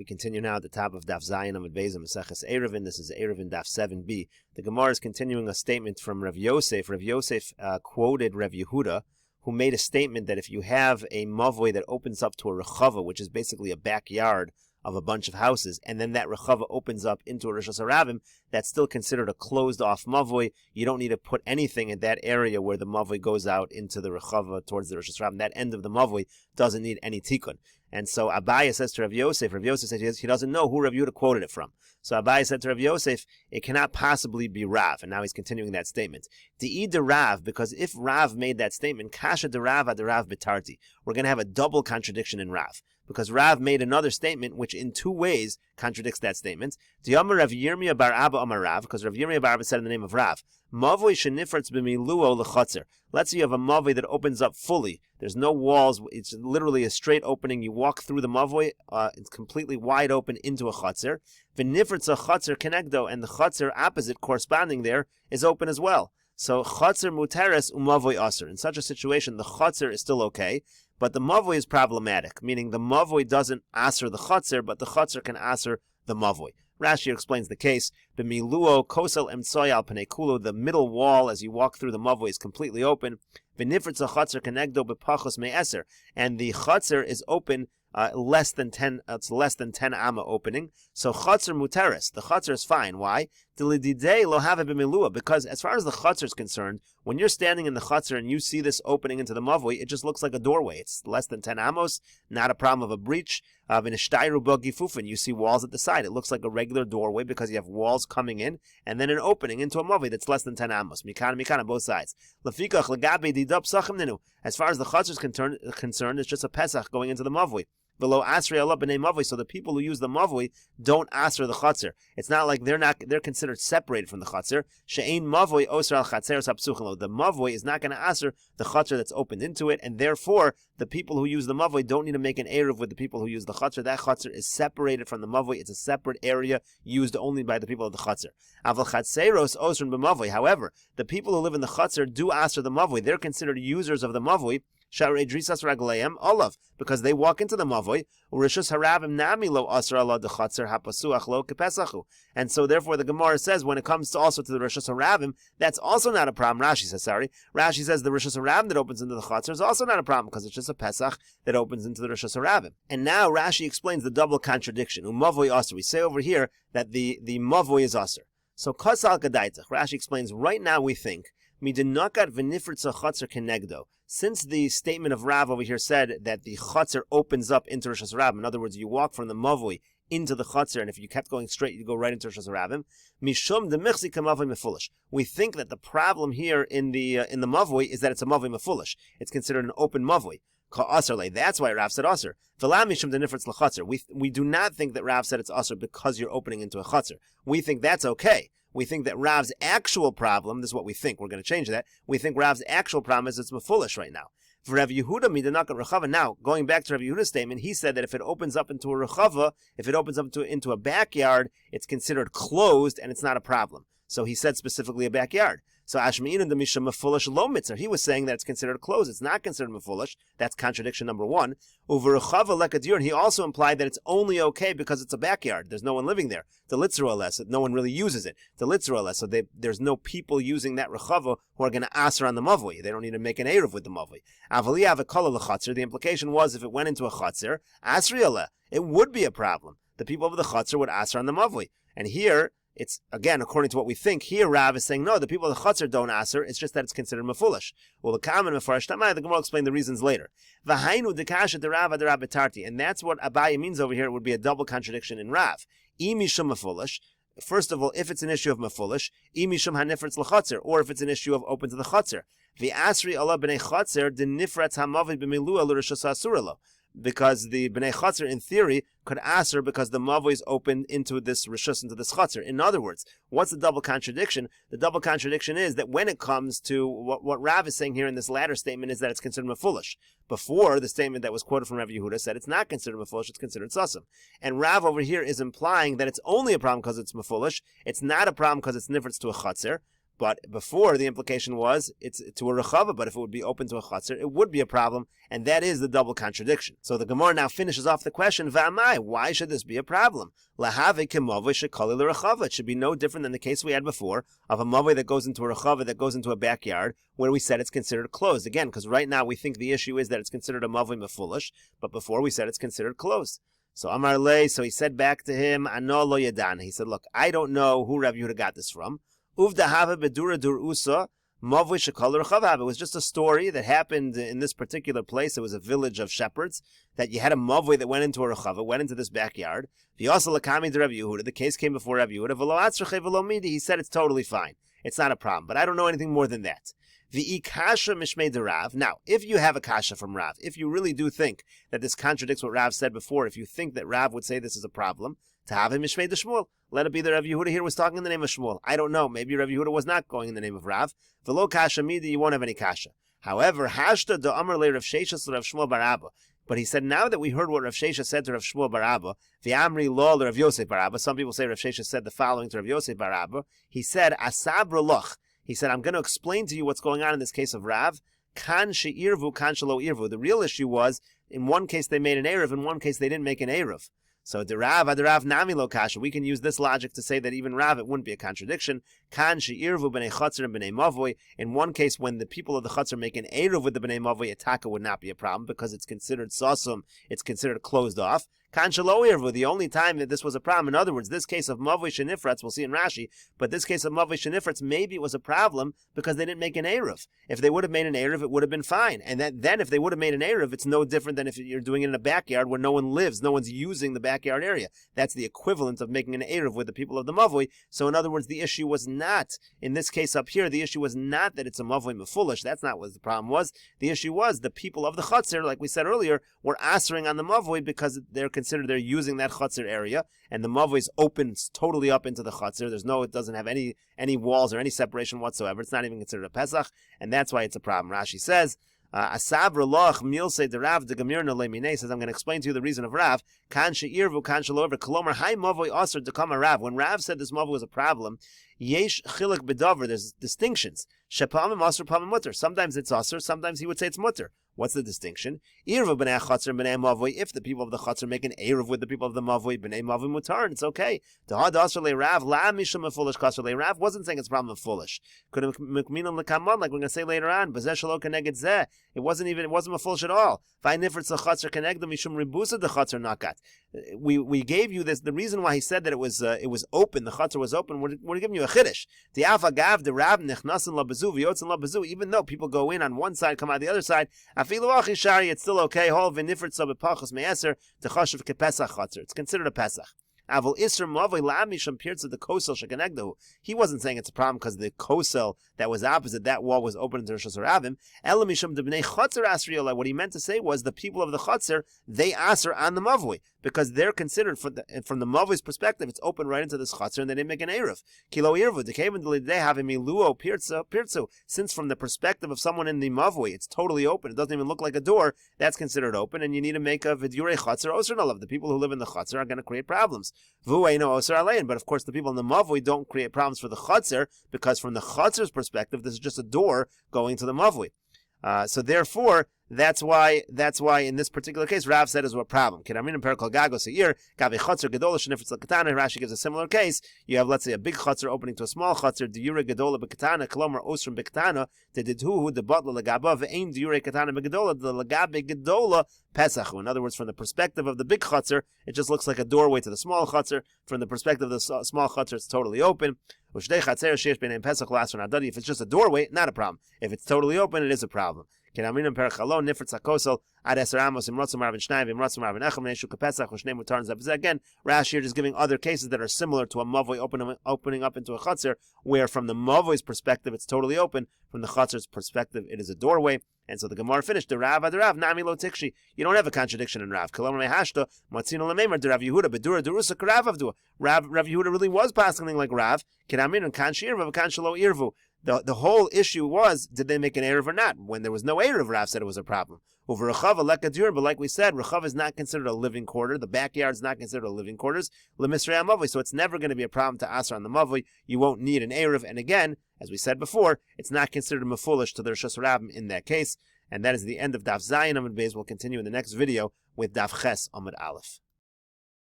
We continue now at the top of Daf Zayin Amud Beis Meseches Eruvin. This is Eruvin Daf 7b. The Gemara is continuing a statement from Rav Yosef. Rav Yosef quoted Rav Yehuda, who made a statement that if you have a mavoi that opens up to a rechava, which is basically a backyard of a bunch of houses, and then that rechava opens up into a Rishos Harabim, that's still considered a closed-off mavoi. You don't need to put anything in that area where the mavoi goes out into the rechava towards the Rishos Harabim. That end of the mavoi doesn't need any tikkun. And so Abaye says to Rav Yosef says he doesn't know who Rav Yehuda quoted it from. So Abaye said to Rav Yosef, it cannot possibly be Rav. And now he's continuing that statement. De'i de Rav, because if Rav made that statement, kasha de Rav ad Rav betarti, we're going to have a double contradiction in Rav. Because Rav made another statement which in two ways contradicts that statement. D'Amar Rav Yirmiyah bar Abba Amar Rav, because Rav Yirmiyah bar Abba said in the name of Rav, Mavoi shenifratz b'miluo l'chotzer. Let's say you have a mavoi that opens up fully. There's no walls. It's literally a straight opening. You walk through the mavoi. It's completely wide open into a chotzer. V'nifratz a chotzer kenegdo, and the chotzer opposite corresponding there is open as well. So chotzer muteres umavoi aser. In such a situation, the chotzer is still okay, but the mavoi is problematic, meaning the mavoi doesn't aser the chotzer, but the chotzer can aser the mavoi. Rashi explains the case. B'miluo kosel emtsoy al pnei kulo, the middle wall as you walk through the mavoi is completely open. V'nifritz ha'chatzer kenegdo b'pachos me'eser, and the chatzer is open less than 10. It's less than 10 amma opening. So chatzer muteris, the chatzer is fine. Why? Dilididei lo have b'milua, because as far as the chatzer is concerned, when you're standing in the chatzer and you see this opening into the mavoi, it just looks like a doorway. It's less than 10 amos, not a problem of a breach. You see walls at the side. It looks like a regular doorway because you have walls coming in and then an opening into a mavoi that's less than 10 amos. Mikan on both sides. As far as the chatzer is concerned, it's just a pesach going into the mavoi. Below asri Allah b'nei mavoi, so the people who use the mavoi don't asr the chatzer. It's not like they're considered separated from the chatzer. She'ein mavoi osar al chatzeres hapsuchim. The mavoi is not going to asr the chatzer that's opened into it, and therefore the people who use the mavoi don't need to make an eruv with the people who use the chatzer. That chatzer is separated from the mavoi. It's a separate area used only by the people of the chatzer. Aval chatzeros osrin b'mavoi. However, the people who live in the chatzer do asr the mavoi. They're considered users of the mavoi. Sharei drisas ragleim olav, because they walk into the mavoi. Urishus harabim nami lo asr Allah de chatzer hapasuach lo kepesachu. And so therefore the Gemara says when it comes to also to the rishus harabim, that's also not a problem. Rashi says the rishus harabim that opens into the chatzer is also not a problem because it's just a pesach that opens into the rishus harabim. And now Rashi explains the double contradiction. Umavoi asr. We say over here that the mavoi is asr. So kasal kadaitach. Rashi explains right now we think midinakat v'nifritza chatzer kenegdo. Since the statement of Rav over here said that the chatzer opens up into Rishos Harabim, in other words, you walk from the mavoi into the chatzer, and if you kept going straight, you go right into Rishos Harabim. Mishum demichzi kamavoi mefulish. We think that the problem here in the mavoi is that it's a mavoi mefulish. It's considered an open mavoi. That's why Rav said asr. We do not think that Rav said it's asr because you're opening into a chatzer. We think that's okay. We think that Rav's actual problem, this is what we think, we're going to change that, we think Rav's actual problem is it's mefulish right now. For Rav Yehuda midanakat rechava, now, going back to Rav Yehuda's statement, he said that if it opens up into a rechava, if it opens up into a backyard, it's considered closed and it's not a problem. So he said specifically a backyard. So Ashmein and the Misha mefulish lo mitzvah. He was saying that it's considered closed. It's not considered mefulish. That's contradiction number one. Over rechava lekadir, he also implied that it's only okay because it's a backyard. There's no one living there. The litzru less, no one really uses it. The litzru less, so there's no people using that rechava who are going to aser on the mavoi. They don't need to make an eruv with the mavoi. Avali avakala lechatzer. The implication was if it went into a chatzer, asri aleh, it would be a problem. The people of the chatzer would aser on the mavoi. And here, it's, again, according to what we think, here Rav is saying, no, the people of the Chatzar don't aser, it's just that it's considered mefulish. Well, the common Mefarash Tamai, the Gemara will explain the reasons later. V'hainu dekasha derav aderav betarti, and that's what Abaye means over here. It would be a double contradiction in Rav. Imishum mefulish, first of all, if it's an issue of mefulish, imishum hanifretz l'chatzar, or if it's an issue of open to the Chatzar. V'asri Allah b'nei Chatzar, de nifretz hamavi b'milua l'rishas asuralo. Because the Bnei Chatzar, in theory, could aser because the mavoi is opened into this rishus, into this chatzar. In other words, what's the double contradiction? The double contradiction is that when it comes to what Rav is saying here in this latter statement is that it's considered mefulish. Before, the statement that was quoted from Rav Yehuda said it's not considered mefulish, it's considered sasam. And Rav over here is implying that it's only a problem because it's mefulish. It's not a problem because it's nifritz to a chatzar. But before, the implication was it's to a rechava, but if it would be open to a chatzir, it would be a problem, and that is the double contradiction. So the Gemara now finishes off the question, V'amai, why should this be a problem? Lahave kemavoi shekali l'rechava. It should be no different than the case we had before of a mavoi that goes into a rechava, that goes into a backyard, where we said it's considered closed. Again, because right now we think the issue is that it's considered a mavoi mefulish, but before we said it's considered closed. So Amar Le, so he said back to him, Ano lo yadan. He said, look, I don't know who Rav Yehuda got this from. Uvdahava bedura dur usa, mavoi shekal l'rechava. It was just a story that happened in this particular place. It was a village of shepherds, that you had a mavoi that went into a rechava, went into this backyard. V'yasa l'kami to Rav Yehuda. The case came before Rav Yehuda. V'lo atzrachei v'lo midi. He said it's totally fine. It's not a problem. But I don't know anything more than that. V'i kasha mishmei de Rav. Now, if you have a kasha from Rav, if you really do think that this contradicts what Rav said before, if you think that Rav would say this is a problem, to have him mishmei de Shmuel, let it be that Rav Yehuda here was talking in the name of Shmuel. I don't know. Maybe Rav Yehuda was not going in the name of Rav. V'lo kasha midi, you won't have any kasha. However, hashta de amar le Rav Sheshes Rav Shmuel bar Abba. But he said, now that we heard what Rav Sheshes said to Rav Shmuel bar Abba, v'amri lo le Rav Yosef bar Abba. Some people say Rav Sheshes said the following to Rav Yosef bar Abba. He said, asabra loch. He said, I'm going to explain to you what's going on in this case of Rav. Kan she'irvu, kan shelo irvu. The real issue was, in one case they made an Eruv, in one case they didn't make an Eruv. So the Rav nami lo kasha. We can use this logic to say that even Rav, it wouldn't be a contradiction. Kan she'irvu b'nei chatzir and b'nei mavoi. In one case, when the people of the chatzir make an Eruv with the b'nei mavoi, a taka would not be a problem because it's considered sasum, it's considered closed off. Kan shelo irvu, the only time that this was a problem, in other words, this case of mavoi shenifratz, we'll see in Rashi, but this case of mavoi shenifratz, maybe it was a problem because they didn't make an Eruv. If they would have made an Eruv, it would have been fine. And then if they would have made an Eruv, it's no different than if you're doing it in a backyard where no one lives, no one's using the backyard area. That's the equivalent of making an Eruv with the people of the mavoi. So in other words, the issue was not, in this case up here, the issue was not that it's a mavoi mefulish. That's not what the problem was. The issue was the people of the chatzir, like we said earlier, were answering on the mavoi because they're using that chatzir area, and the mavoi is open totally up into the chatzir. It doesn't have any walls or any separation whatsoever. It's not even considered a Pesach, and that's why it's a problem. Rashi says, Asabra loch milse de Rav de Gamirna lemine says, I'm going to explain to you the reason of Rav. Kan she'irvu, kan she'lo irvu. Kolomar hai mavoi aser de kama Rav. When Rav said this mavoi was a problem, yesh chilek bedavar. There's distinctions. Shepamim aser, pamim mutter. Sometimes it's aser, sometimes he would say it's mutter. What's the distinction? Irvu b'nei chatzir b'nei mavoi. If the people of the chatzir make an eruv with the people of the mavoi, b'nei mavoi mutar, it's okay. The had aser le Rav la mishum mefulish kaser le Rav wasn't saying it's a problem of foolish. Could have mekminon lekamon, like we're going to say later on. B'zeh shelo keneged zeh. It wasn't foolish at all. V'aynifritz the chatzir keneged mishum ribusa the chatzir nakat. We gave you this. The reason why he said that it was open, the chatzir was open. We're giving you a chiddush. The alpha gav the Rav nechnasin labezu v'yotzin labezu. Even though people go in on one side, come out the other side. It's still okay. It's considered a Pesach. He wasn't saying it's a problem because the kosel that was opposite, that wall was open to Rosh Hashanah. What he meant to say was the people of the Chatzir, they aser on the mavoi because they're considered, from the mavoi's perspective, it's open right into this Chatzir and they didn't make an Eruv. Kilo Irvu, since from the perspective of someone in the mavoi, it's totally open, it doesn't even look like a door, that's considered open, and you need to make a Vidurei Chatzir Osernalav. The people who live in the Chatzir are going to create problems. But of course the people in the mavoi don't create problems for the chatzir because from the chatzir's perspective this is just a door going to the mavoi. So therefore that's why in this particular case Rav said is a problem. Rashi gives a similar case. You have, let's say, a big chatzir opening to a small chatzir. Diure gedola bekatana kolomar osrim bekatana the didhu the butler legaba ve'ain diure katana begedola the legabe gedola pesachu. In other words, from the perspective of the big chatzir, it just looks like a doorway to the small chatzir. From the perspective of the small chatzir, it's totally open. If it's just a doorway, not a problem. If it's totally open, it is a problem. Again, Rashi here is giving other cases that are similar to a mavoi opening up into a chatzir, where from the mavoi's perspective it's totally open, from the chatzir's perspective it is a doorway. And so the Gemara finished. The Rav nami lo tikshi. You don't have a contradiction in Rav. Rav Yehuda really was passing like Rav. The whole issue was, did they make an Eruv or not? When there was no Eruv, Rav said it was a problem. Over Rechava lekadur, but like we said, Rechava is not considered a living quarter. The backyard is not considered a living quarters. Lemisrei Mavoi, so it's never going to be a problem to Asar on the Mavoi. You won't need an Eruv, and again, as we said before, it's not considered mefulish to the Rishos Rabbim in that case. And that is the end of Daf Zayin Amud Beis. We'll continue in the next video with Daf Ches Amud Aleph.